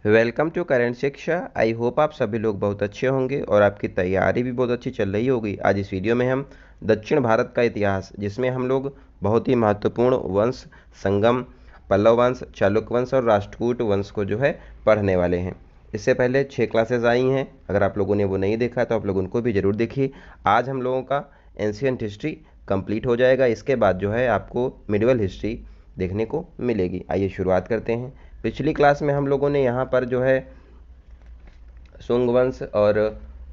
Welcome to current शिक्षा। I hope आप सभी लोग बहुत अच्छे होंगे और आपकी तैयारी भी बहुत अच्छी चल रही होगी। आज इस वीडियो में हम दक्षिण भारत का इतिहास, जिसमें हम लोग बहुत ही महत्वपूर्ण वंश संगम, पल्लव वंश, चालुक्य वंश और राष्ट्रकूट वंश को जो है पढ़ने वाले हैं। इससे पहले 6 क्लासेस आई हैं, अगर आप लोगों ने वो नहीं देखा तो आप लोग उनको भी ज़रूर देखिए। आज हम लोगों का एंशियंट हिस्ट्री कंप्लीट हो जाएगा। इसके बाद जो है आपको मिडिवल हिस्ट्री देखने को मिलेगी। आइए शुरुआत करते हैं। पिछली क्लास में हम लोगों ने यहाँ पर जो है शुंग वंश और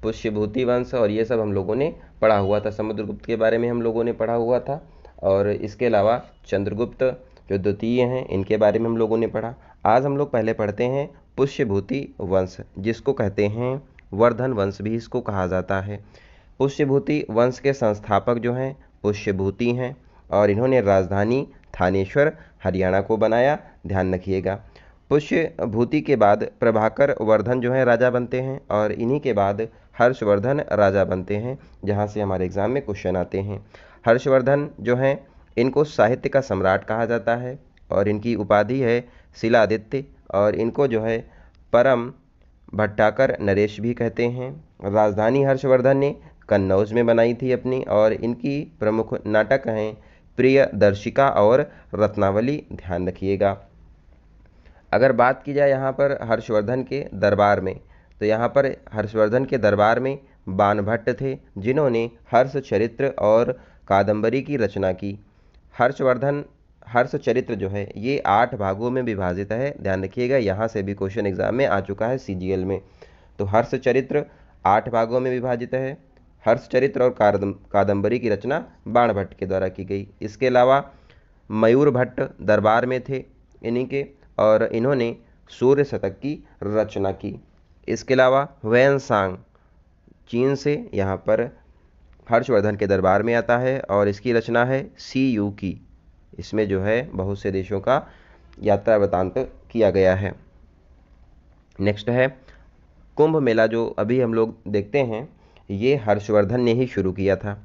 पुष्यभूति वंश और ये सब हम लोगों ने पढ़ा हुआ था। समुद्रगुप्त के बारे में हम लोगों ने पढ़ा हुआ था और इसके अलावा चंद्रगुप्त जो द्वितीय हैं इनके बारे में हम लोगों ने पढ़ा। आज हम लोग पहले पढ़ते हैं पुष्यभूति वंश, जिसको कहते हैं वर्धन वंश भी इसको कहा जाता है। पुष्यभूति वंश के संस्थापक जो हैं पुष्यभूति हैं और इन्होंने राजधानी थानेश्वर हरियाणा को बनाया। ध्यान रखिएगा। पुष्यभूति के बाद प्रभाकर वर्धन जो है राजा बनते हैं और इन्हीं के बाद हर्षवर्धन राजा बनते हैं, जहाँ से हमारे एग्जाम में क्वेश्चन आते हैं। हर्षवर्धन जो हैं इनको साहित्य का सम्राट कहा जाता है और इनकी उपाधि है शिलादित्य और इनको जो है परम भट्टाकर नरेश भी कहते हैं। राजधानी हर्षवर्धन ने कन्नौज में बनाई थी अपनी और इनकी प्रमुख नाटक हैं प्रियदर्शिका और रत्नावली। ध्यान रखिएगा। अगर बात की जाए यहाँ पर हर्षवर्धन के दरबार में, तो यहाँ पर हर्षवर्धन के दरबार में बाणभट्ट थे, जिन्होंने हर्षचरित्र और कादंबरी की रचना की। हर्षचरित्र जो है ये 8 भागों में विभाजित है। ध्यान रखिएगा, यहाँ से भी क्वेश्चन एग्जाम में आ चुका है CGL में। तो हर्षचरित्र 8 भागों में विभाजित है। हर्षचरित्र और कादंबरी की रचना बाणभट्ट के द्वारा की गई। इसके अलावा मयूर भट्ट दरबार में थे इन्हीं के और इन्होंने सूर्य शतक की रचना की। इसके अलावा वैनसांग चीन से यहाँ पर हर्षवर्धन के दरबार में आता है और इसकी रचना है CU की। इसमें जो है बहुत से देशों का यात्रा वृतांत किया गया है। नेक्स्ट है कुंभ मेला, जो अभी हम लोग देखते हैं ये हर्षवर्धन ने ही शुरू किया था।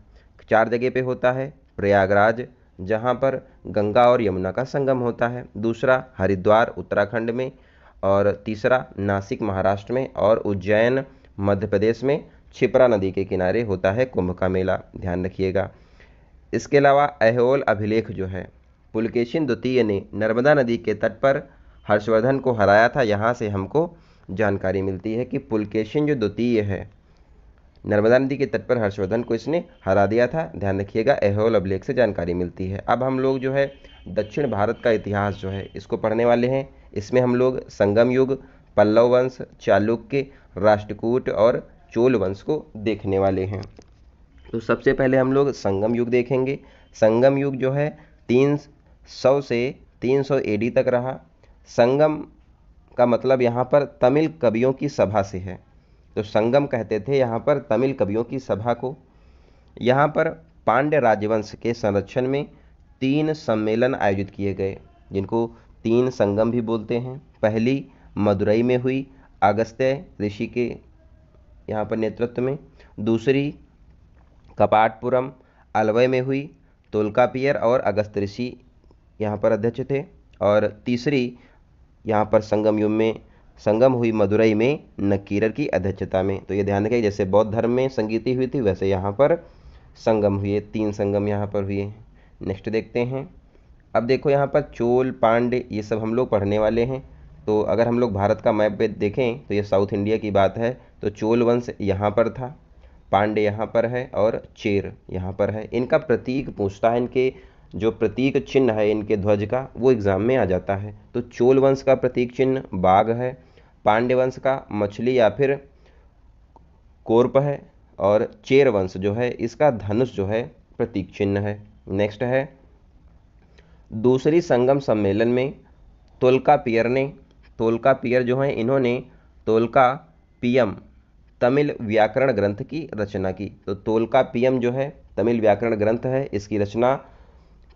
4 जगह पे होता है। प्रयागराज, जहाँ पर गंगा और यमुना का संगम होता है। दूसरा हरिद्वार उत्तराखंड में और तीसरा नासिक महाराष्ट्र में और उज्जैन मध्य प्रदेश में क्षिप्रा नदी के किनारे होता है कुंभ का मेला। ध्यान रखिएगा। इसके अलावा ऐहोल अभिलेख जो है पुलकेशिन द्वितीय ने नर्मदा नदी के तट पर हर्षवर्धन को हराया था। यहाँ से हमको जानकारी मिलती है कि पुलकेशिन जो द्वितीय है नर्मदा नदी के तट पर हर्षवर्धन को इसने हरा दिया था। ध्यान रखिएगा, ऐहोल अभिलेख से जानकारी मिलती है। अब हम लोग जो है दक्षिण भारत का इतिहास जो है इसको पढ़ने वाले हैं। इसमें हम लोग संगम युग, पल्लव वंश, चालुक्य, राष्ट्रकूट और चोल वंश को देखने वाले हैं। तो सबसे पहले हम लोग संगम युग देखेंगे। संगम युग जो है 300 से 300 AD तक रहा। संगम का मतलब यहाँ पर तमिल कवियों की सभा से है, तो संगम कहते थे यहाँ पर तमिल कवियों की सभा को। यहाँ पर पांड्य राजवंश के संरक्षण में 3 सम्मेलन आयोजित किए गए, जिनको 3 संगम भी बोलते हैं। पहली मदुरई में हुई अगस्त्य ऋषि के यहाँ पर नेतृत्व में। दूसरी कपाटपुरम अलवय में हुई, तोल्कापियर और अगस्त्य ऋषि यहाँ पर अध्यक्ष थे। और तीसरी यहाँ पर संगम हुई मदुरई में नक्कीरर की अध्यक्षता में। तो ये ध्यान रखें, जैसे बौद्ध धर्म में संगीति हुई थी वैसे यहाँ पर संगम हुए। 3 संगम यहाँ पर हुए। नेक्स्ट देखते हैं। अब देखो यहाँ पर चोल, पांड्य ये सब हम लोग पढ़ने वाले हैं। तो अगर हम लोग भारत का मैप पे देखें तो ये साउथ इंडिया की बात है। तो चोल वंश यहाँ पर था, पांड्य यहाँ पर है और चेर यहाँ पर है। इनका प्रतीक पूछता है, इनके जो प्रतीक चिन्ह है इनके ध्वज का वो एग्जाम में आ जाता है। तो चोल वंश का प्रतीक चिन्ह बाघ है, पांड्य वंश का मछली या फिर कोर्प है और चेर वंश जो है इसका धनुष जो है प्रतीक चिन्ह है। नेक्स्ट है दूसरी संगम सम्मेलन में तोल्कापियर जो है इन्होंने तोल्कापियम तमिल व्याकरण ग्रंथ की रचना की। तो तोल्कापियम जो है तमिल व्याकरण ग्रंथ है, इसकी रचना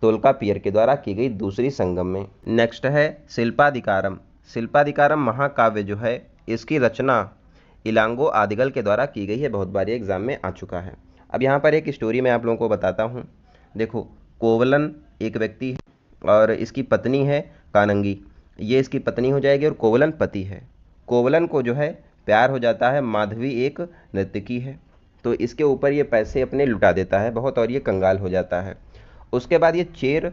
तोल्कापियर के द्वारा की गई दूसरी संगम में। नेक्स्ट है शिल्पाधिकारम महाकाव्य जो है इसकी रचना इलांगो आदिगल के द्वारा की गई है। बहुत बार ये एग्जाम में आ चुका है। अब यहाँ पर एक स्टोरी मैं आप लोगों को बताता हूँ। देखो, कोवलन एक व्यक्ति है और इसकी पत्नी है कानंगी। ये इसकी पत्नी हो जाएगी और कोवलन पति है। कोवलन को जो है प्यार हो जाता है, माधवी एक नर्तकी है, तो इसके ऊपर ये पैसे अपने लुटा देता है बहुत और ये कंगाल हो जाता है। उसके बाद ये चेर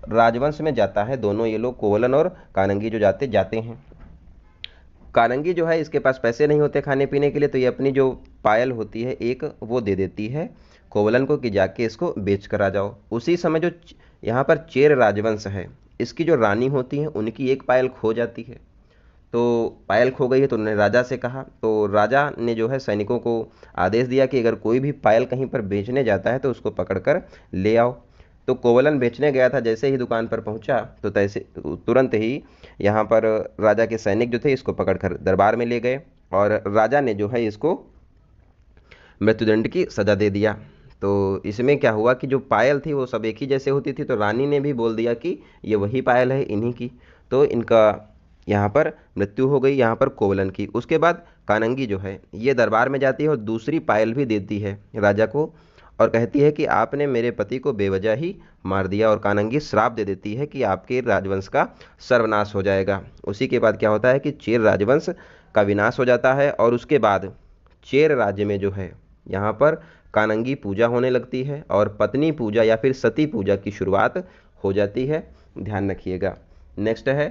राजवंश में जाता है, दोनों ये लोग कोवलन और कानंगी जो जाते हैं। कानंगी जो है इसके पास पैसे नहीं होते खाने पीने के लिए, तो ये अपनी जो पायल होती है एक वो दे देती है कोवलन को कि जाके इसको बेच कर आ जाओ। उसी समय जो यहाँ पर चेर राजवंश है इसकी जो रानी होती है उनकी एक पायल खो जाती है। तो पायल खो गई है तो उन्होंने राजा से कहा, तो राजा ने जो है सैनिकों को आदेश दिया कि अगर कोई भी पायल कहीं पर बेचने जाता है तो उसको पकड़कर ले आओ। तो कोवलन बेचने गया था, जैसे ही दुकान पर पहुंचा तो तैसे तुरंत ही यहाँ पर राजा के सैनिक जो थे इसको पकड़कर दरबार में ले गए और राजा ने जो है इसको मृत्युदंड की सजा दे दिया। तो इसमें क्या हुआ कि जो पायल थी वो सब एक ही जैसे होती थी, तो रानी ने भी बोल दिया कि ये वही पायल है इन्हीं की, तो इनका यहाँ पर मृत्यु हो गई यहाँ पर कोवलन की। उसके बाद कानंगी जो है ये दरबार में जाती है और दूसरी पायल भी देती है राजा को और कहती है कि आपने मेरे पति को बेवजह ही मार दिया, और कानंगी श्राप दे देती है कि आपके राजवंश का सर्वनाश हो जाएगा। उसी के बाद क्या होता है कि चेर राजवंश का विनाश हो जाता है और उसके बाद चेर राज्य में जो है यहाँ पर कानंगी पूजा होने लगती है और पत्नी पूजा या फिर सती पूजा की शुरुआत हो जाती है, ध्यान रखिएगा। नेक्स्ट है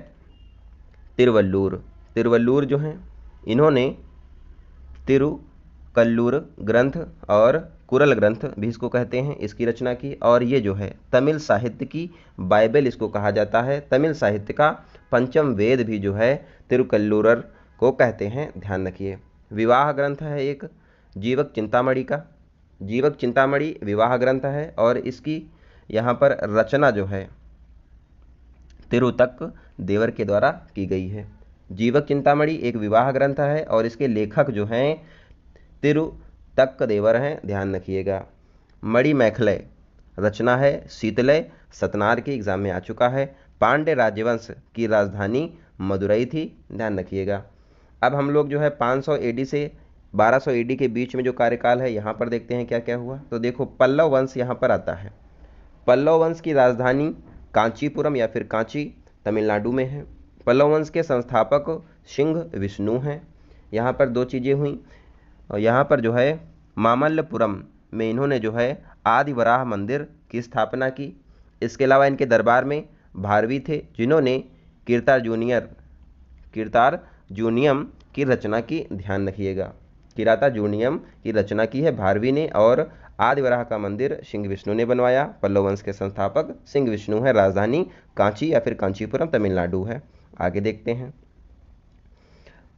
तिरुवल्लुर। तिरुवल्लुर जो हैं इन्होंने तिरुकल्लुर ग्रंथ और कुरल ग्रंथ भी इसको कहते हैं, इसकी रचना की, और ये जो है तमिल साहित्य की बाइबल इसको कहा जाता है। तमिल साहित्य का पंचम वेद भी जो है तिरुकल्लुरर को कहते हैं, ध्यान रखिए। विवाह ग्रंथ है एक जीवक चिंतामणि का, जीवक चिंतामणि विवाह ग्रंथ है और इसकी यहाँ पर रचना जो है तिरुतक देवर के द्वारा की गई है। जीवक चिंतामणि एक विवाह ग्रंथ है और इसके लेखक जो हैं तिरुतक देवर हैं, ध्यान रखिएगा। मणि मैखलय रचना है शीतलय सतनार के एग्जाम में आ चुका है। पांड्य राजवंश की राजधानी मदुरई थी, ध्यान रखिएगा। अब हम लोग जो है 500 एडी से 1200 एडी के बीच में जो कार्यकाल है यहाँ पर देखते हैं क्या क्या हुआ। तो देखो पल्लव वंश यहाँ पर आता है। पल्लव वंश की राजधानी कांचीपुरम या फिर कांची तमिलनाडु में है। पल्लव वंश के संस्थापक सिंह विष्णु हैं। यहाँ पर दो चीज़ें हुई, और यहाँ पर जो है मामल्लपुरम में इन्होंने जो है आदि वराह मंदिर की स्थापना की। इसके अलावा इनके दरबार में भारवी थे जिन्होंने कीर्तार्जुनियम की रचना की, ध्यान रखिएगा। किरातार्जुनियम की रचना की है भारवी ने, और आदिवराह का मंदिर सिंह विष्णु ने बनवाया। पल्लव वंश के संस्थापक सिंह विष्णु है। राजधानी कांची या फिर कांचीपुरम तमिलनाडु है। आगे देखते हैं।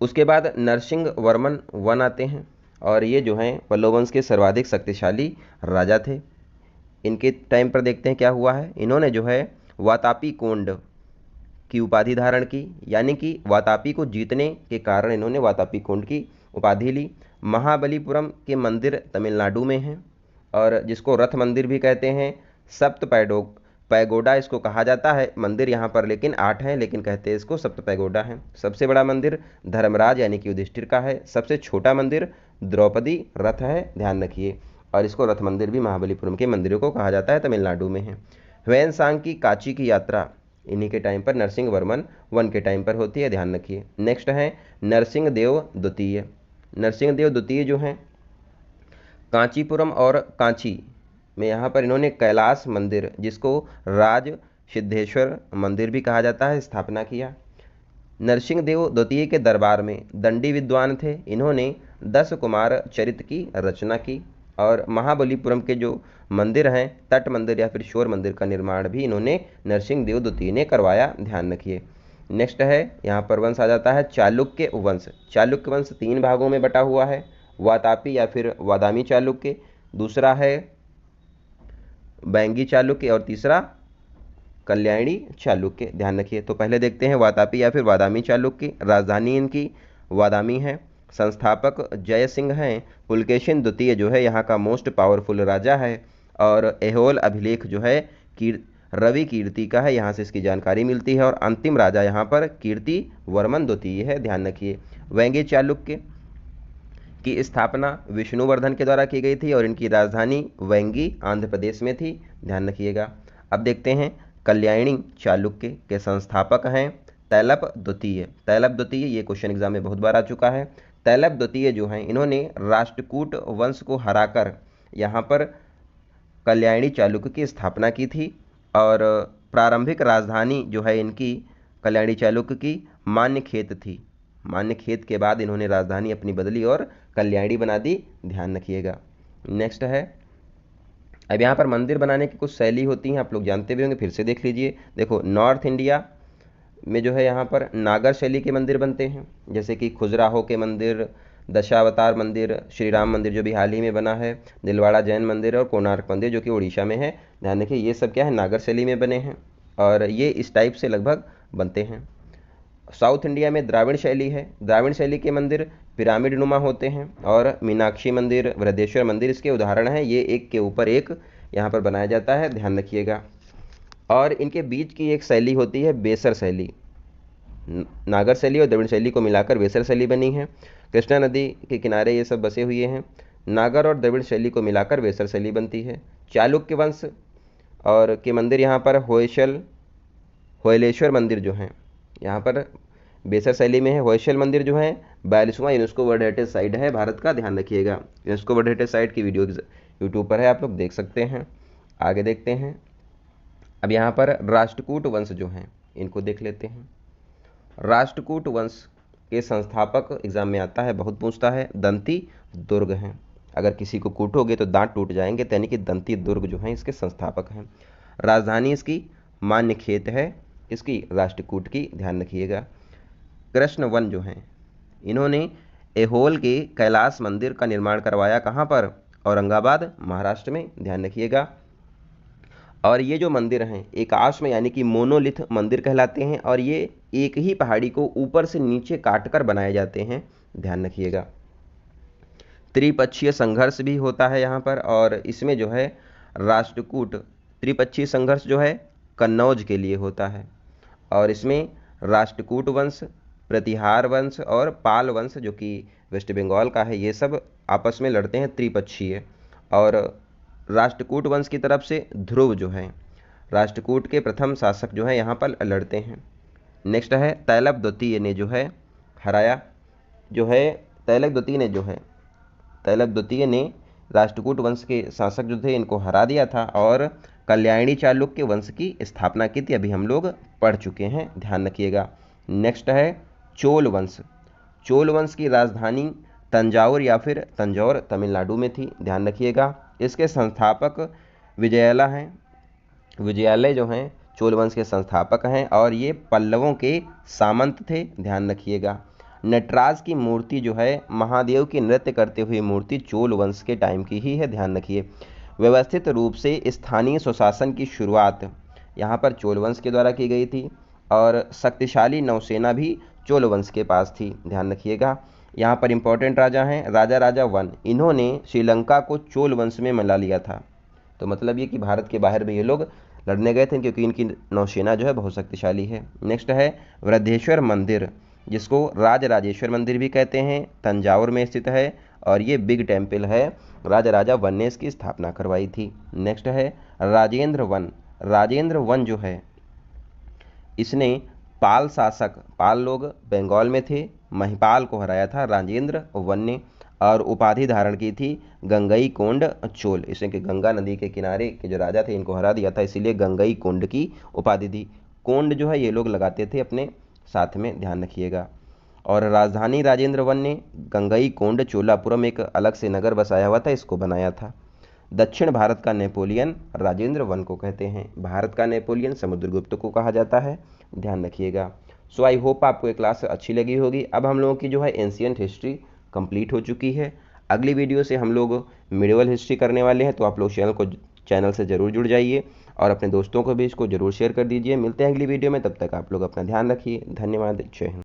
उसके बाद नरसिंह वर्मन वन आते हैं और ये जो हैं पल्लव वंश के सर्वाधिक शक्तिशाली राजा थे। इनके टाइम पर देखते हैं क्या हुआ है। इन्होंने जो है वातापी कोंड की उपाधि धारण की, यानी कि वातापी को जीतने के कारण इन्होंने वातापी कोंड की उपाधि ली। महाबलीपुरम के मंदिर तमिलनाडु में हैं और जिसको रथ मंदिर भी कहते हैं। सप्त पैगोडा इसको कहा जाता है। मंदिर यहाँ पर लेकिन 8 हैं, लेकिन कहते हैं इसको सप्त पैगोडा है। सबसे बड़ा मंदिर धर्मराज यानी कि युधिष्ठिर का है। सबसे छोटा मंदिर द्रौपदी रथ है, ध्यान रखिए। और इसको रथ मंदिर भी महाबलीपुरम के मंदिरों को कहा जाता है, तमिलनाडु में है। ह्वेनसांग की काची की यात्रा इन्हीं के टाइम पर नरसिंह वर्मन वन के टाइम पर होती है, ध्यान रखिए। नेक्स्ट है नरसिंह देव द्वितीय। नरसिंह देव द्वितीय जो हैं कांचीपुरम और कांची में यहाँ पर इन्होंने कैलाश मंदिर, जिसको राज सिद्धेश्वर मंदिर भी कहा जाता है, स्थापना किया। नरसिंह देव द्वितीय के दरबार में दंडी विद्वान थे। इन्होंने 10 कुमार चरित की रचना की और महाबलीपुरम के जो मंदिर हैं तट मंदिर या फिर शोर मंदिर का निर्माण भी इन्होंने नरसिंह देव द्वितीय ने करवाया, ध्यान रखिए। नेक्स्ट है यहाँ पर वंश आ जाता है चालुक्य वंश। चालुक्य वंश 3 भागों में बटा हुआ है, वातापी या फिर वादामी चालुक्य, दूसरा है बैंगी चालुक्य और तीसरा कल्याणी चालुक्य, ध्यान रखिए। तो पहले देखते हैं वातापी या फिर वादामी चालुक्य। राजधानी इनकी वादामी है। संस्थापक जय सिंह हैं। पुलकेशिन द्वितीय जो है यहाँ का मोस्ट पावरफुल राजा है और एहोल अभिलेख जो है रवि कीर्ति का है, यहाँ से इसकी जानकारी मिलती है। और अंतिम राजा यहाँ पर कीर्ति वर्मन द्वितीय है, ध्यान रखिए। वेंगी चालुक्य की स्थापना विष्णुवर्धन के द्वारा की गई थी और इनकी राजधानी वेंगी आंध्र प्रदेश में थी, ध्यान रखिएगा। अब देखते हैं कल्याणी चालुक्य के संस्थापक हैं तैलप द्वितीय। तैलप द्वितीय ये क्वेश्चन एग्जाम में बहुत बार आ चुका है। तैलप द्वितीय जो हैं इन्होंने राष्ट्रकूट वंश को हराकर यहाँ पर कल्याणी चालुक्य की स्थापना की थी और प्रारंभिक राजधानी जो है इनकी कल्याणी चालुक्य की मान्यखेत थी। मान्यखेत के बाद इन्होंने राजधानी अपनी बदली और कल्याणी बना दी, ध्यान रखिएगा। नेक्स्ट है, अब यहाँ पर मंदिर बनाने की कुछ शैली होती हैं, आप लोग जानते भी होंगे, फिर से देख लीजिए। देखो नॉर्थ इंडिया में जो है यहाँ पर नागर शैली के मंदिर बनते हैं, जैसे कि खजुराहो के मंदिर, दशावतार मंदिर, श्री राम मंदिर जो भी हाल ही में बना है, दिलवाड़ा जैन मंदिर और कोणार्क मंदिर जो कि उड़ीसा में है। ध्यान रखिए ये सब क्या है, नागर शैली में बने हैं और ये इस टाइप से लगभग बनते हैं। साउथ इंडिया में द्राविड़ शैली है। द्राविड़ शैली के मंदिर पिरामिड नुमा होते हैं और मीनाक्षी मंदिर, वृद्धेश्वर मंदिर इसके उदाहरण हैं। ये एक के ऊपर एक यहाँ पर बनाया जाता है, ध्यान रखिएगा। और इनके बीच की एक शैली होती है बेसर शैली। नागर शैली और द्रविड़ शैली को मिलाकर बेसर शैली बनी है। कृष्णा नदी के किनारे ये सब बसे हुए हैं। नागर और द्रविड़ शैली को मिलाकर बेसर शैली बनती है। चालुक्य वंश और के मंदिर यहाँ पर होयलेश्वर मंदिर जो हैं यहाँ पर बेसर शैली में है। होयसल मंदिर जो है 42वां यूनेस्को वर्ल्ड हेरिटेज साइट है भारत का, ध्यान रखिएगा। यूनेस्को वर्ल्ड हेरिटेज साइट की वीडियो यूट्यूब पर है, आप लोग देख सकते हैं। आगे देखते हैं, अब यहाँ पर राष्ट्रकूट वंश जो हैं इनको देख लेते हैं। राष्ट्रकूट वंश के संस्थापक एग्जाम में आता है, बहुत पूछता है, दंती दुर्ग हैं। अगर किसी को कूटोगे तो दांत टूट जाएंगे, यानी कि दंती दुर्ग जो हैं इसके संस्थापक हैं। राजधानी इसकी मान्यखेत है, इसकी राष्ट्रकूट की, ध्यान रखिएगा। कृष्ण वन जो हैं इन्होंने ऐहोल के कैलाश मंदिर का निर्माण करवाया, कहाँ पर, औरंगाबाद महाराष्ट्र में, ध्यान रखिएगा। और ये जो मंदिर हैं एकाश में यानी कि मोनोलिथ मंदिर कहलाते हैं और ये एक ही पहाड़ी को ऊपर से नीचे काटकर बनाए जाते हैं, ध्यान रखिएगा। त्रिपक्षीय संघर्ष भी होता है यहाँ पर और इसमें जो है राष्ट्रकूट त्रिपक्षीय संघर्ष जो है कन्नौज के लिए होता है और इसमें राष्ट्रकूट वंश, प्रतिहार वंश और पाल वंश जो कि वेस्ट बंगाल का है, ये सब आपस में लड़ते हैं त्रिपक्षीय। और राष्ट्रकूट वंश की तरफ से ध्रुव जो है राष्ट्रकूट के प्रथम शासक जो है यहाँ पर लड़ते हैं। नेक्स्ट है, तैलप द्वितीय ने जो है हराया, जो है तैलप द्वितीय ने राष्ट्रकूट वंश के शासक जो थे इनको हरा दिया था और कल्याणी चालुक्य वंश की स्थापना की थी, अभी हम लोग पढ़ चुके हैं, ध्यान रखिएगा। नेक्स्ट है चोल वंश। चोल वंश की राजधानी तंजावुर या फिर तंजौर तमिलनाडु में थी, ध्यान रखिएगा। इसके संस्थापक विजयालय हैं। विजयालय जो हैं चोल वंश के संस्थापक हैं और ये पल्लवों के सामंत थे, ध्यान रखिएगा। नटराज की मूर्ति जो है महादेव की नृत्य करते हुए मूर्ति चोल वंश के टाइम की ही है, ध्यान रखिए। व्यवस्थित रूप से स्थानीय स्वशासन की शुरुआत यहाँ पर चोल वंश के द्वारा की गई थी और शक्तिशाली नौसेना भी चोल वंश के पास थी, ध्यान रखिएगा। यहाँ पर इंपॉर्टेंट राजा हैं राजा वन, इन्होंने श्रीलंका को चोल वंश में मिला लिया था। तो मतलब ये कि भारत के बाहर भी ये लोग लड़ने गए थे क्योंकि इनकी नौसेना जो है बहुत शक्तिशाली है। नेक्स्ट है वृद्धेश्वर मंदिर, जिसको राजराजेश्वर मंदिर भी कहते हैं, तंजावुर में स्थित है और ये बिग टेम्पल है, राजा वन ने इसकी स्थापना करवाई थी। नेक्स्ट है राजेंद्र वन। राजेंद्र वन जो है इसने पाल शासक, पाल लोग बंगाल में थे, महिपाल को हराया था राजेंद्र वन ने और उपाधि धारण की थी गंगई कोंड चोल। इसने कि गंगा नदी के किनारे के जो राजा थे इनको हरा दिया था, इसीलिए गंगई कोंड की उपाधि दी। कोंड जो है ये लोग लगाते थे अपने साथ में, ध्यान रखिएगा। और राजधानी राजेंद्र वन ने गंगई कोंड चोलापुरम एक अलग से नगर बसाया हुआ था, इसको बनाया था। दक्षिण भारत का नेपोलियन राजेंद्र वन को कहते हैं, भारत का नेपोलियन समुद्रगुप्त को कहा जाता है, ध्यान रखिएगा। सो आई होप आपको ये क्लास अच्छी लगी होगी। अब हम लोगों की जो है एंशिएंट हिस्ट्री कंप्लीट हो चुकी है। अगली वीडियो से हम लोग मिडिवल हिस्ट्री करने वाले हैं, तो आप लोग चैनल से ज़रूर जुड़ जाइए और अपने दोस्तों को भी इसको ज़रूर शेयर कर दीजिए। मिलते हैं अगली वीडियो में, तब तक आप लोग अपना ध्यान रखिए। धन्यवाद, जय हिंद।